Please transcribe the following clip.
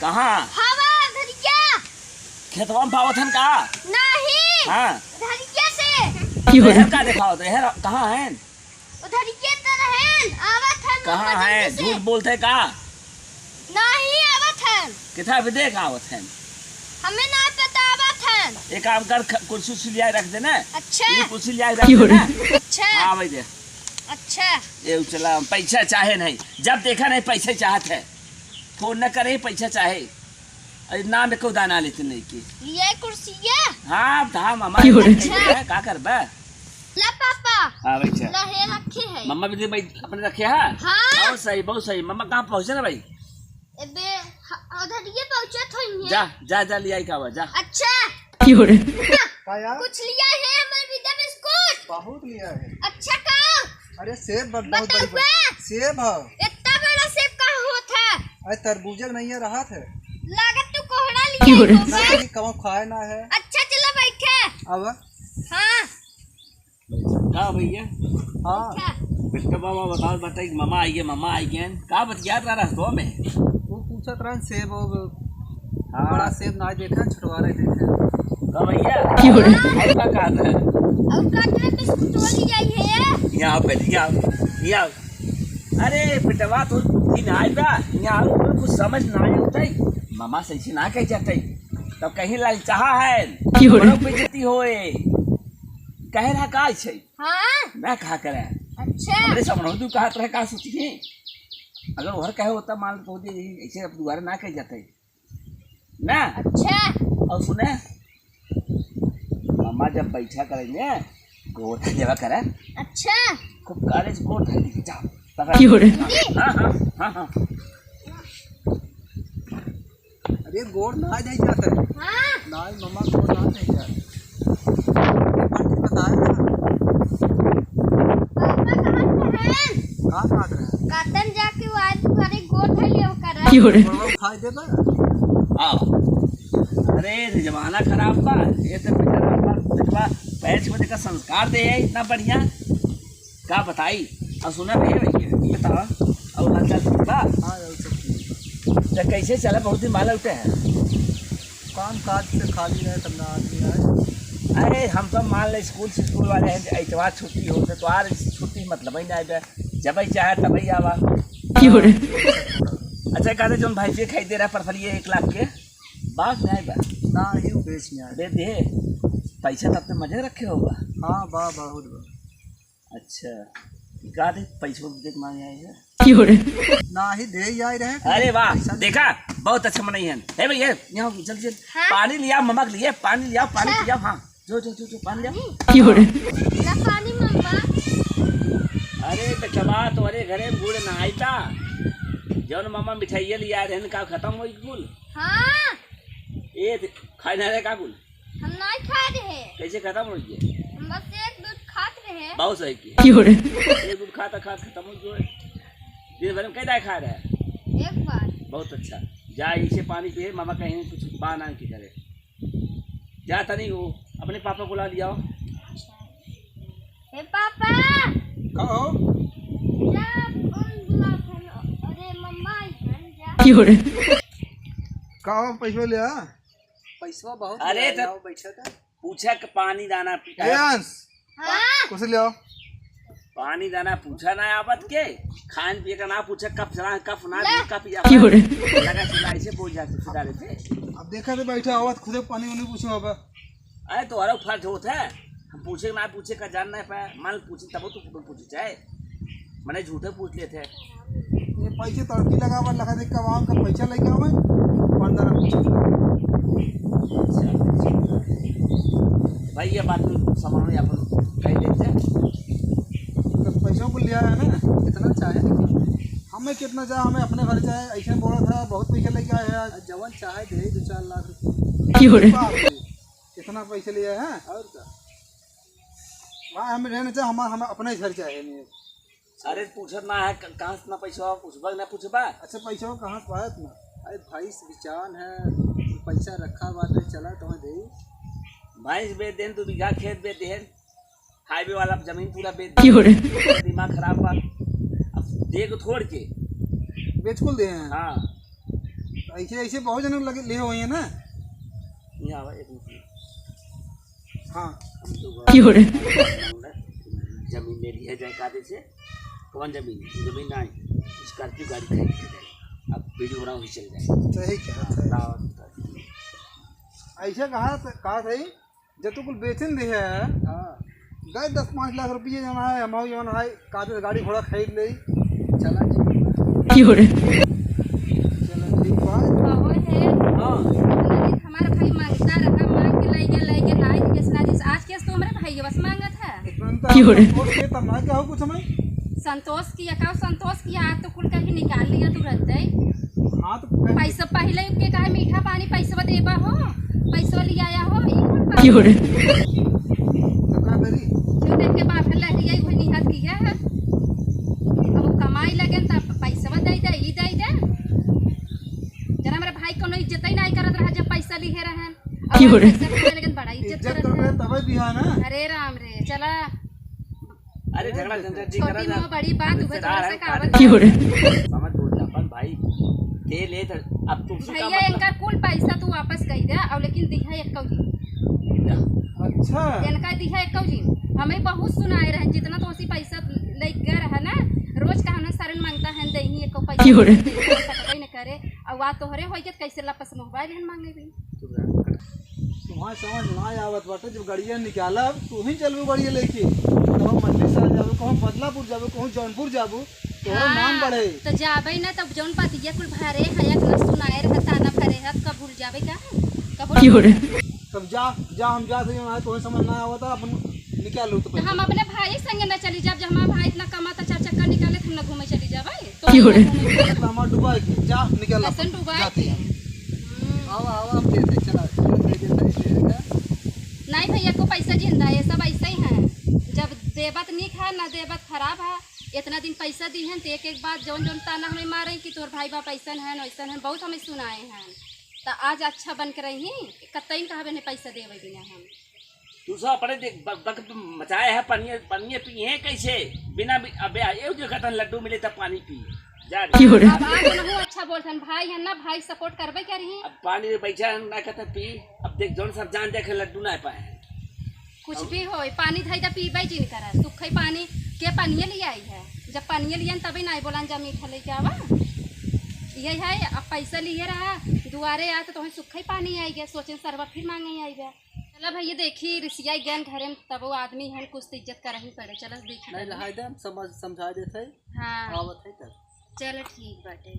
कहाँ? हवा धरिया। खेतवा में पावत हन का? नहीं। हाँ। धरिया से। रेहर का दिखाओ रेहर कहाँ है? धरिया तो रहन आवत हन। कहाँ है? झूठ बोलते का? नहीं आवत हन। कितना विदेश आवत है? हमें ना पता आवत हन। एक काम कर कुर्सी से लिया रख देना। अच्छा। ये कुर्सी लिया रख देना। अच्छा। हाँ भाई दे। अच्छा। ये चला पैसा चाहे नहीं जब देखा नहीं पैसे चाहत है फोन न करे पैसा चाहे अरे नाम को दाना लेते नहीं की ये कुर्सी है। हाँ धाम हमारे का कर बा ला पापा। हाँ भाई चल लहे रखे है। मम्मा भी भाई अपने रखे हैं। हाँ। बहुत सही मम्मा कहाँ पहुँचे ना भाई? एबे उधर ये पहुंचा थोड़ी है। जा जा जा लिया का जा। अच्छा। कुछ लिया है हमारे विद्या बिस्कुट। बहुत लिया है। अच्छा का? अरे सेब बहुत बड़ी सेब है। इतना बड़ा सेब का होता है? अरे तरबूजा नहीं है रहा है। लागत तो कोहड़ा लिया है। नहीं कब खाए ना है। अच्छा चलो बैठे। अब हाँ। का भैया? हाँ बेटा बाबा बताओ बताइए मामा आई गए का बतिया रहा तो में वो पूछा था सेब बड़ा सेब ना देखा छुटवारे देखे का भैया का कहा था और काटने बिस्कुट वाली आई है। यहाँ पे यहाँ अरे बेटवा तो दिन आए बा यहाँ कुछ समझ ना आए होता मामा सही से ना कह जाते तब कहीं ललचाहा है बेइज्जती होए कह रहा का छै। हाँ। मैं कहा करे अच्छा। हमरे समझो तू कहा तरह का सोची है अगर वह कहे होता मान तो ऐसे अब दोबारा ना कह जाते ना। अच्छा। और सुने मामा जब बैठा करेंगे गोर देवा करे। अच्छा। खूब काले से गोर धर दी जाओ। हाँ अरे गोर ना नहीं जाता है। हाँ। ना मम्मा गोर ना नहीं जाता बताया पापा कहाँ है कातन जाके वो आज तुम्हारे गोद है ये कर खाई दे बा। अरे जमाना खराब बा ये तो बेटा पैच में देखा संस्कार दे है इतना बढ़िया का बताई और सुना भैया बताओ और हाल चाल ठीक बा? हाँ तो कैसे चला बहुत दिन माला उठे हैं काम काज से खाली रहे तब ना आदमी आए। अरे हम तो मान ले स्कूल वाले हैं इतवार छुट्टी होते तो आज छुट्टी मतलब ही ना जब ही चाहे तब ही आवा। अच्छा कहते जो भाई से खाई दे रहा पर ये 1 लाख के बात नहीं बा ना ही बेच में आए दे दे पैसा तब तो मजे रखे होगा। हाँ बा बहुत बा। अच्छा कहा थे पैसों देख मांगे आए हैं ना ही दे ही आए रहे। अरे वाह देखा बहुत अच्छा मनाई है भैया यहाँ जल्दी जल्दी हाँ? पानी लिया मम्मा के लिए पानी लिया हाँ जो पानी लिया ना पानी मम्मा। अरे बेटवा तुम्हारे घरे गुड़ ना आई था जौन मामा मिठाइया लिया रहे का खत्म हो गुल। हाँ। ये खाए ना रहे का गुल हम नहीं खा रहे। कैसे खत्म हो गया? हम बस एक दूध खाते रहे। बहुत सही किया एक दूध खाता खत्म हो गया दिन भर में कई दाई खा रहा है एक बार। बहुत अच्छा जा इसे पानी पिए मामा कहीं कुछ बाना की करे जा तनी वो अपने पापा को ला लिया। हे पापा कहो अरे मम्मा कहो पैसा लिया पैसा बहुत अरे तो बैठा था पूछा कि पानी दाना हाँ? कुछ ले आओ पानी दाना पूछा ना आवत के खान पिए का ना पूछा कब चला कब ना कब पिया लगा चिल्ला ऐसे बोल जाते चिल्ला रहे थे। अब देखा तो बैठा आवत खुद पानी उन्हें पूछो अब अरे तो अरे फर्ज होता है हम पूछे ना पूछे का जान नहीं पाया मान पूछे तब तो पूछे चाहे मैंने झूठे पूछ लिए थे ये पैसे तड़की लगा देख का वहाँ का पैसा लेके आओ भाई ये बात सामान अपन कह देते तो पैसों को लिया है ना कितना चाहे हमें कितना चाहे हमें अपने घर चाहे ऐसे बोला था बहुत पैसा लेके आए हैं जवन चाहे दे 2-4 लाख रुपये कितना पैसे लिया है और क्या वहाँ हमें रहना चाहे हमें अपने घर चाहे नहीं। अरे पूछत ना है कहाँ से ना पैसा पूछबा ना पूछबा। अच्छा पैसा कहाँ से पाया ना अरे भाई विचान है पैसा रखा बात है चला तो दे भैंस बेच देन 2 बीघा खेत बेच देन हाईवे वाला जमीन पूरा बेच दे दिमाग खराब बा अब देख छोड़ के बेच कुल दे हैं। हाँ ऐसे ऐसे बहुत जन लगे ले हुए हैं ना। यहाँ आवा एक मिनट। हाँ हम लोग जमीन ले ली है जयकादे से। कौन जमीन? जमीन ना स्कॉर्पियो गाड़ी खरीद के जाए। अब वीडियो बनाओ ही चल जाए। सही क्या ऐसे कहा सही जब तू कुल बेचन भी है। हाँ गए 10-5 लाख रुपये जाना है हम जाना है कादे गाड़ी घोड़ा खरीद ले। चला चलो ठीक बात। बहुत है हाँ हमारा भाई मांगता रहा मांग के लई के नाई के सुना जी आज केस तो हमारे भाई बस मांगत है तब ना क्या हो कुछ हमें संतोष किया का संतोष किया आज तो कुल कहीं निकाल लिया तू रहते हाँ तो पैसा पहले के कहा मीठा पानी पैसा देबा हो पैसा लिया आया हो ई कुल तो का करी जो देख के बाप ले लिया कोई निहत किया है अब वो कमाई लगे तब पैसा दे ई दे जरा मेरे भाई को इज्जत ही नहीं करत रहा जब पैसा लिए रहन लेकिन बड़ा इज्जत करत करते तब दिया ना। अरे राम रे चला अरे झगड़ा झंझट जी छोटी करा मोह बड़ी बात उबे थोड़ा सा था। कहावत समझ बोल जा अपन भाई दे ले तो अब तुमसे का भैया इनका कुल पैसा तू वापस कही दे और लेकिन दिहा एक कौजी अच्छा इनका दिहा एक कौजी हमें बहुत सुनाए रहे जितना तो उसी पैसा ले गया रहा ना रोज का हमने सारन मांगता है दही एक पैसा न करे और वा तोहरे होई के कैसे वापस मोबाइल हन मांगे भी तुम्हारे समझ ना आवत बाटे जब गाड़िया निकाला तू ही चलबू गाड़िया लेके कहूँ मंडलेश्वर जाबू कहूँ बदलापुर जाबू कहूँ जौनपुर जाबू तोहरा नाम बढ़े तो जाबे ना तब जौन पतिया कुल भरे है एक न सुनाए रहा ताना भरे है कब भूल जाबे का कब तब जा हम जा सही ना तो समझ ना आवता अपन निकाल लो तो हम अपने भाई संगे न चली जब हमारा भाई इतना कमाता 4 चक्कर निकाले हम न घूमे चली जाबे तो हमार डुबा जा निकाल ऐसन डुबाई आवा हम दे दे चला नहीं भैया को पैसा जिंदा है सब ऐसे ही है जब देवत निक है ना देवत खराब है इतना दिन पैसा दी है तो एक बात जौन जौन ताना हमें मारे कि तोर भाई बाप ऐसा है वैसा है बहुत हमें सुनाए हैं तो आज अच्छा बन के रही कतई कहा ने पैसा देवे बिना हम तू सब अपने देख वक्त मचाए है पनिए पी है कैसे बिना अबे ये जो कहता लड्डू मिले तब पानी पी जा अब आज नहीं अच्छा बोलथन भाई है ना भाई सपोर्ट करबे क्या रही अब पानी में बैठा ना कहता पी अब देख जौन सब जान देखे लड्डू ना पाए कुछ भी हो पानी धाई तो पीबे जिन करा सुखे पानी के पानी ले आई है जब पानी लिए तभी नहीं बोला जा मीठा लेके आवा यही है अब पैसा लिए रहा दुआरे आ तो तुम्हें सुखे पानी आई गया सोचे सरवा फिर मांगे आई गया चलो भैया देखी रिसिया ज्ञान घरे में तब वो आदमी है कुछ तो इज्जत कर ही पड़े चलो देखी नहीं लहाई दे समझा देते हाँ आवत है तब चलो ठीक बाटे